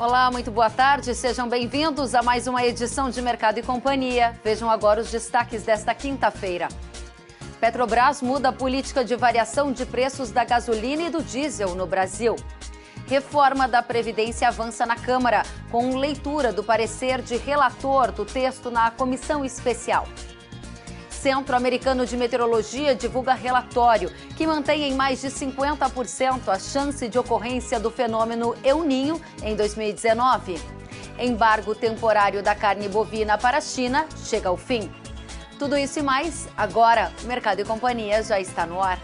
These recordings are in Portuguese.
Olá, muito boa tarde. Sejam bem-vindos a mais uma edição de Mercado e Companhia. Vejam agora os destaques desta quinta-feira. Petrobras muda a política de variação de preços da gasolina e do diesel no Brasil. Reforma da Previdência avança na Câmara, com leitura do parecer de relator do texto na comissão especial. Centro Americano de Meteorologia divulga relatório que mantém em mais de 50% a chance de ocorrência do fenômeno El Niño em 2019. Embargo temporário da carne bovina para a China chega ao fim. Tudo isso e mais, agora, Mercado e Companhia já está no ar.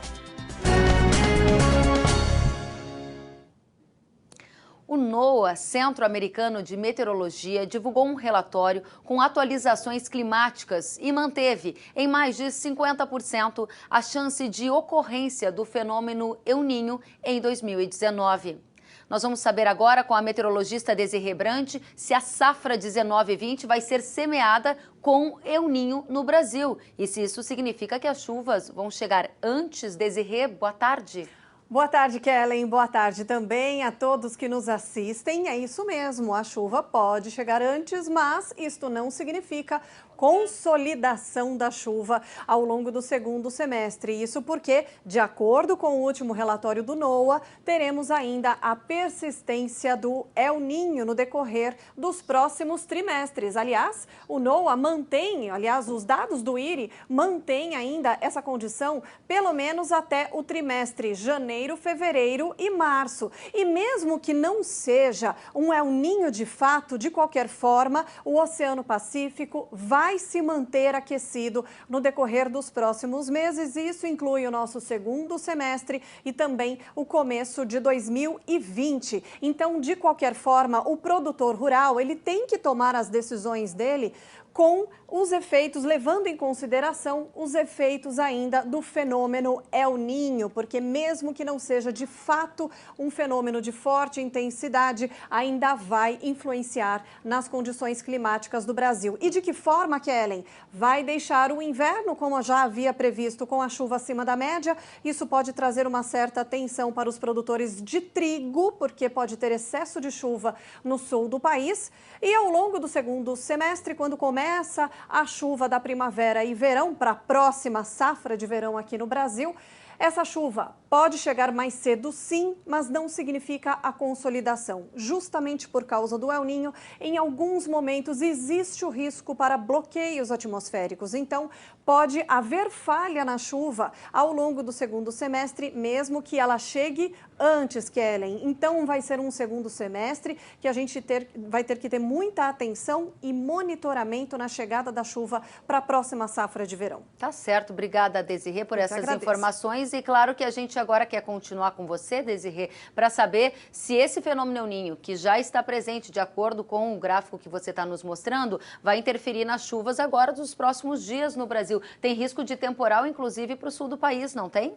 O NOAA, Centro Americano de Meteorologia, divulgou um relatório com atualizações climáticas e manteve em mais de 50% a chance de ocorrência do fenômeno El Niño em 2019. Nós vamos saber agora com a meteorologista Desirê Brant se a safra 19-20 vai ser semeada com El Niño no Brasil e se isso significa que as chuvas vão chegar antes. Desirê, boa tarde. Boa tarde, Kellen. Boa tarde também a todos que nos assistem. É isso mesmo, a chuva pode chegar antes, mas isto não significa consolidação da chuva ao longo do segundo semestre. Isso porque, de acordo com o último relatório do NOAA, teremos ainda a persistência do El Niño no decorrer dos próximos trimestres. Aliás, o NOAA mantém, os dados do IRI mantêm ainda essa condição pelo menos até o trimestre janeiro, fevereiro e março. E mesmo que não seja um El Niño de fato, de qualquer forma, o Oceano Pacífico vai se manter aquecido no decorrer dos próximos meses. Isso inclui o nosso segundo semestre e também o começo de 2020. Então, de qualquer forma, o produtor rural ele tem que tomar as decisões dele com os efeitos, levando em consideração os efeitos ainda do fenômeno El Niño, porque mesmo que não seja de fato um fenômeno de forte intensidade, ainda vai influenciar nas condições climáticas do Brasil. E de que forma, Kellen? Vai deixar o inverno, como já havia previsto, com a chuva acima da média. Isso pode trazer uma certa tensão para os produtores de trigo, porque pode ter excesso de chuva no sul do país. E ao longo do segundo semestre, quando começa a chuva da primavera e verão para a próxima safra de verão aqui no Brasil, essa chuva pode chegar mais cedo, sim, mas não significa a consolidação. Justamente por causa do El Niño, em alguns momentos existe o risco para bloqueios atmosféricos. Então, pode haver falha na chuva ao longo do segundo semestre, mesmo que ela chegue antes, Kellen. Então, vai ser um segundo semestre que a gente vai ter que ter muita atenção e monitoramento na chegada da chuva para a próxima safra de verão. Tá certo. Obrigada, Desirê, por essas informações. E claro que a gente agora quer continuar com você, Desirê, para saber se esse fenômeno El Niño, que já está presente de acordo com o gráfico que você está nos mostrando, vai interferir nas chuvas agora dos próximos dias no Brasil. Tem risco de temporal, inclusive, para o sul do país, não tem?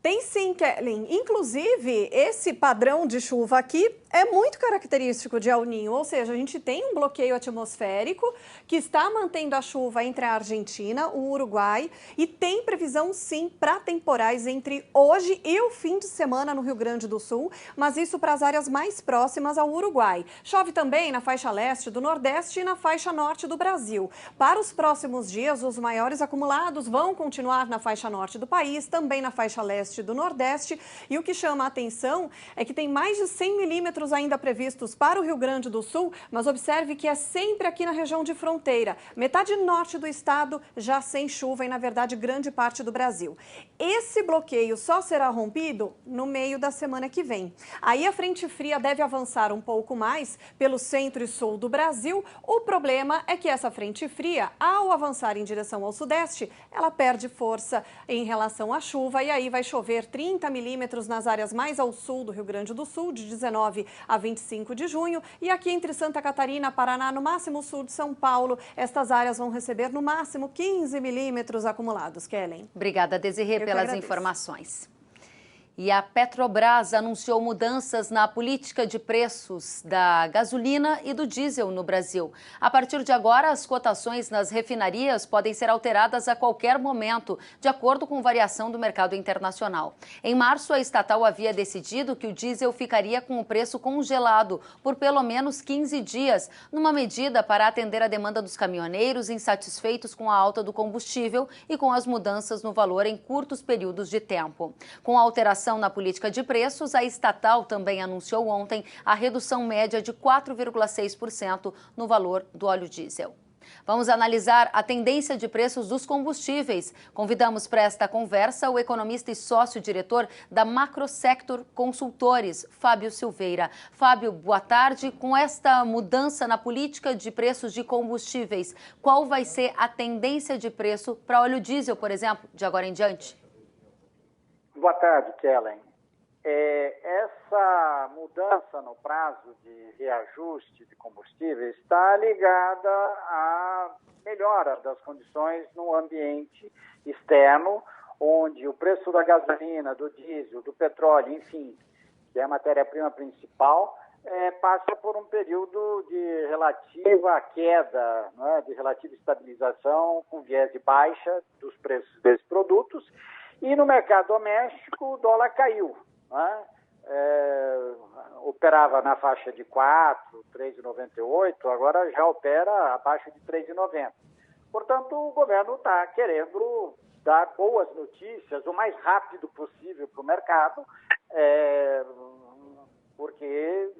Tem sim, Kellen. Inclusive, esse padrão de chuva aqui é muito característico de El Niño, ou seja, a gente tem um bloqueio atmosférico que está mantendo a chuva entre a Argentina, o Uruguai, e tem previsão sim para temporais entre hoje e o fim de semana no Rio Grande do Sul, mas isso para as áreas mais próximas ao Uruguai. Chove também na faixa leste do Nordeste e na faixa norte do Brasil. Para os próximos dias, os maiores acumulados vão continuar na faixa norte do país, também na faixa leste do Nordeste, e o que chama a atenção é que tem mais de 100 milímetros ainda previstos para o Rio Grande do Sul, mas observe que é sempre aqui na região de fronteira, metade norte do estado já sem chuva e, na verdade, grande parte do Brasil. Esse bloqueio só será rompido no meio da semana que vem. Aí a frente fria deve avançar um pouco mais pelo centro e sul do Brasil. O problema é que essa frente fria, ao avançar em direção ao sudeste, ela perde força em relação à chuva e aí vai chover 30 milímetros nas áreas mais ao sul do Rio Grande do Sul, de 19 a 25 de junho. E aqui entre Santa Catarina, Paraná, no máximo sul de São Paulo, estas áreas vão receber no máximo 15 milímetros acumulados, Kellen. Obrigada, Desirê, pelas informações. E a Petrobras anunciou mudanças na política de preços da gasolina e do diesel no Brasil. A partir de agora, as cotações nas refinarias podem ser alteradas a qualquer momento, de acordo com variação do mercado internacional. Em março, a estatal havia decidido que o diesel ficaria com o preço congelado por pelo menos 15 dias, numa medida para atender a demanda dos caminhoneiros insatisfeitos com a alta do combustível e com as mudanças no valor em curtos períodos de tempo. Com a alteração na política de preços, a estatal também anunciou ontem a redução média de 4,6% no valor do óleo diesel. Vamos analisar a tendência de preços dos combustíveis. Convidamos para esta conversa o economista e sócio-diretor da Macrosector Consultores, Fábio Silveira. Fábio, boa tarde. Com esta mudança na política de preços de combustíveis, qual vai ser a tendência de preço para óleo diesel, por exemplo, de agora em diante? Boa tarde, Kellen. Essa mudança no prazo de reajuste de combustíveis está ligada à melhora das condições no ambiente externo, onde o preço da gasolina, do diesel, do petróleo, enfim, que é a matéria-prima principal, passa por um período de relativa queda, né, de relativa estabilização, com viés de baixa dos preços desses produtos. E no mercado doméstico, o dólar caiu, né? Operava na faixa de 4, 3,98, agora já opera abaixo de 3,90. Portanto, o governo está querendo dar boas notícias o mais rápido possível para o mercado, porque,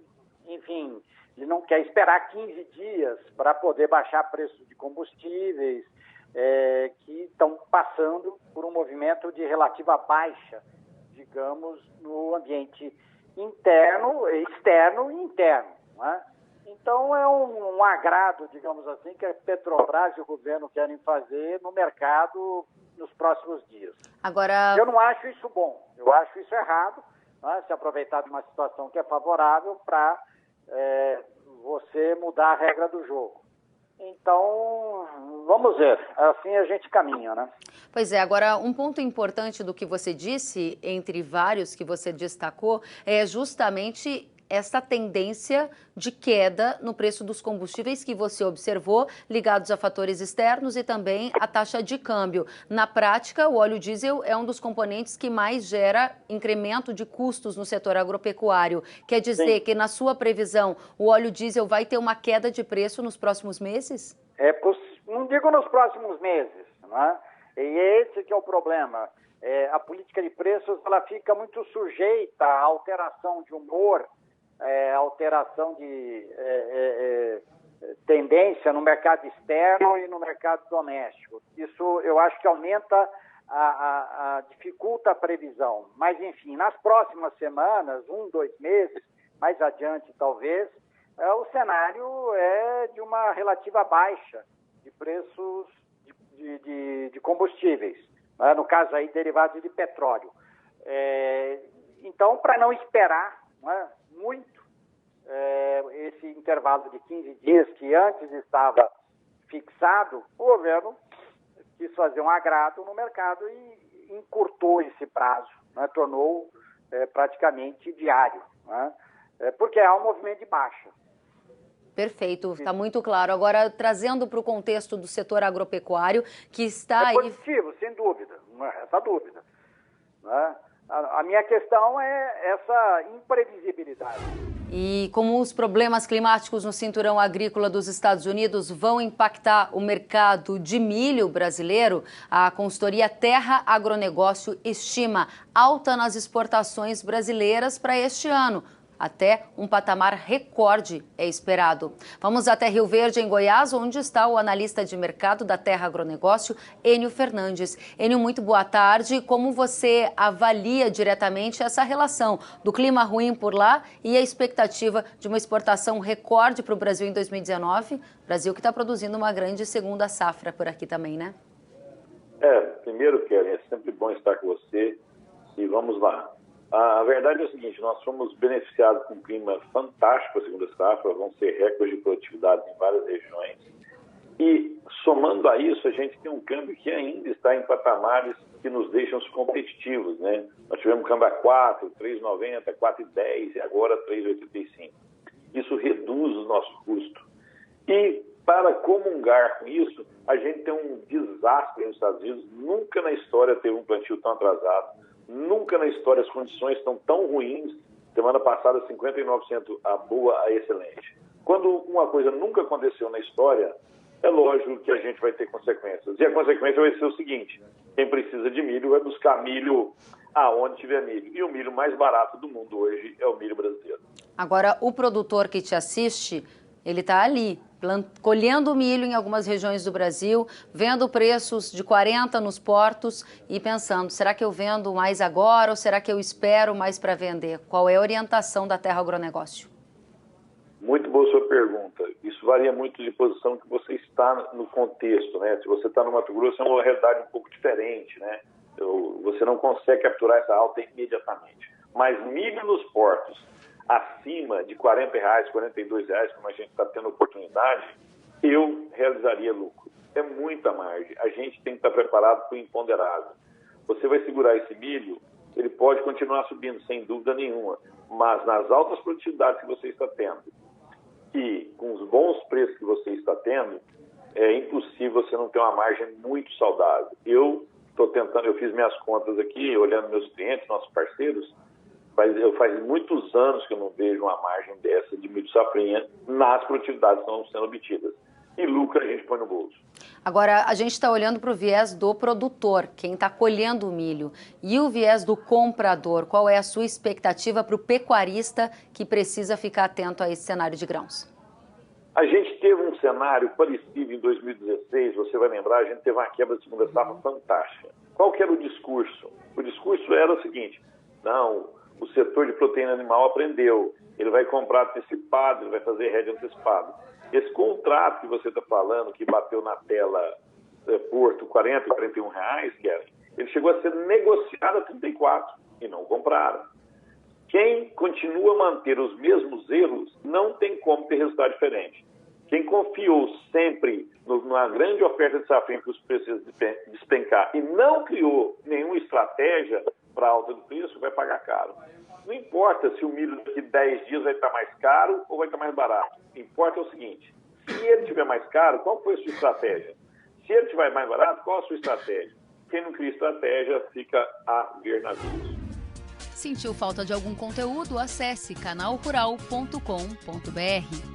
enfim, ele não quer esperar 15 dias para poder baixar preço de combustíveis, que estão passando por um movimento de relativa baixa, digamos, no ambiente interno, externo e interno, né? Então, é um agrado, digamos assim, que a Petrobras e o governo querem fazer no mercado nos próximos dias. Agora, eu não acho isso bom, eu acho isso errado, né? Se aproveitar de uma situação que é favorável para você mudar a regra do jogo. Então, vamos ver, assim a gente caminha, né? Pois é, agora um ponto importante do que você disse, entre vários que você destacou, é justamente esta tendência de queda no preço dos combustíveis que você observou, ligados a fatores externos e também a taxa de câmbio. Na prática, o óleo diesel é um dos componentes que mais gera incremento de custos no setor agropecuário. Quer dizer que, na sua previsão, o óleo diesel vai ter uma queda de preço nos próximos meses? Não digo nos próximos meses, né? E esse que é o problema. A política de preços ela fica muito sujeita à alteração de humor, alteração de tendência no mercado externo e no mercado doméstico. Isso eu acho que aumenta, dificulta a previsão. Mas, enfim, nas próximas semanas, 1, 2 meses, mais adiante talvez, o cenário é de uma relativa baixa de preços de combustíveis, né? No caso aí derivados de petróleo. Então, para não esperar, né, muito esse intervalo de 15 dias que antes estava fixado, o governo quis fazer um agrado no mercado e encurtou esse prazo, né, tornou praticamente diário, né, porque há um movimento de baixa. Perfeito, está muito claro. Agora, trazendo para o contexto do setor agropecuário, que está aí... positivo, sem dúvida, não é essa dúvida, né? A minha questão é essa imprevisibilidade. E como os problemas climáticos no cinturão agrícola dos Estados Unidos vão impactar o mercado de milho brasileiro, a consultoria Terra Agronegócio estima alta nas exportações brasileiras para este ano. Até um patamar recorde é esperado. Vamos até Rio Verde, em Goiás, onde está o analista de mercado da Terra Agronegócio, Enio Fernandes. Enio, muito boa tarde. Como você avalia diretamente essa relação do clima ruim por lá e a expectativa de uma exportação recorde para o Brasil em 2019? Brasil que está produzindo uma grande segunda safra por aqui também, né? Primeiro, Kellen, é sempre bom estar com você e vamos lá. A verdade é o seguinte, nós fomos beneficiados com um clima fantástico a segunda safra, vão ser recordes de produtividade em várias regiões. E, somando a isso, a gente tem um câmbio que ainda está em patamares que nos deixam competitivos, né? Nós tivemos câmbio a 4, 3,90, 4,10 e agora 3,85. Isso reduz o nosso custo. E, para comungar com isso, a gente tem um desastre nos Estados Unidos. Nunca na história teve um plantio tão atrasado. Nunca na história as condições estão tão ruins. Semana passada, 59% a boa a excelente. Quando uma coisa nunca aconteceu na história, é lógico que a gente vai ter consequências. E a consequência vai ser o seguinte: quem precisa de milho vai buscar milho aonde tiver milho. E o milho mais barato do mundo hoje é o milho brasileiro. Agora, o produtor que te assiste, ele está ali, colhendo milho em algumas regiões do Brasil, vendo preços de 40 nos portos e pensando, será que eu vendo mais agora ou será que eu espero mais para vender? Qual é a orientação da Terra Agronegócio? Muito boa sua pergunta. Isso varia muito de posição que você está no contexto, né? Se você está no Mato Grosso, é uma realidade um pouco diferente, né? Você não consegue capturar essa alta imediatamente. Mas milho nos portos, acima de R$40, R$42, como a gente está tendo oportunidade, eu realizaria lucro. É muita margem. A gente tem que estar preparado para o imponderável. Você vai segurar esse milho, ele pode continuar subindo, sem dúvida nenhuma, mas nas altas produtividades que você está tendo e com os bons preços que você está tendo, é impossível você não ter uma margem muito saudável. Eu fiz minhas contas aqui, olhando meus clientes, nossos parceiros, faz muitos anos que eu não vejo uma margem dessa de milho safrinha nas produtividades que estão sendo obtidas. E lucro a gente põe no bolso. Agora, a gente está olhando para o viés do produtor, quem está colhendo o milho. E o viés do comprador, qual é a sua expectativa para o pecuarista que precisa ficar atento a esse cenário de grãos? A gente teve um cenário parecido em 2016, você vai lembrar, a gente teve uma quebra de segunda safra fantástica. Qual que era o discurso? O discurso era o seguinte: não, o setor de proteína animal aprendeu, ele vai comprar antecipado, ele vai fazer hedge antecipado. Esse contrato que você está falando, que bateu na tela Porto, R$40, R$41, Kevin, ele chegou a ser negociado a 34 e não compraram. Quem continua a manter os mesmos erros não tem como ter resultado diferente. Quem confiou sempre numa grande oferta de safrinha para os preços despencar e não criou nenhuma estratégia para a alta do preço, vai pagar caro. Não importa se o milho daqui 10 dias vai estar mais caro ou vai estar mais barato. O que importa é o seguinte: se ele estiver mais caro, qual foi a sua estratégia? Se ele estiver mais barato, qual a sua estratégia? Quem não cria estratégia fica a ver navios. Sentiu falta de algum conteúdo? Acesse canalrural.com.br.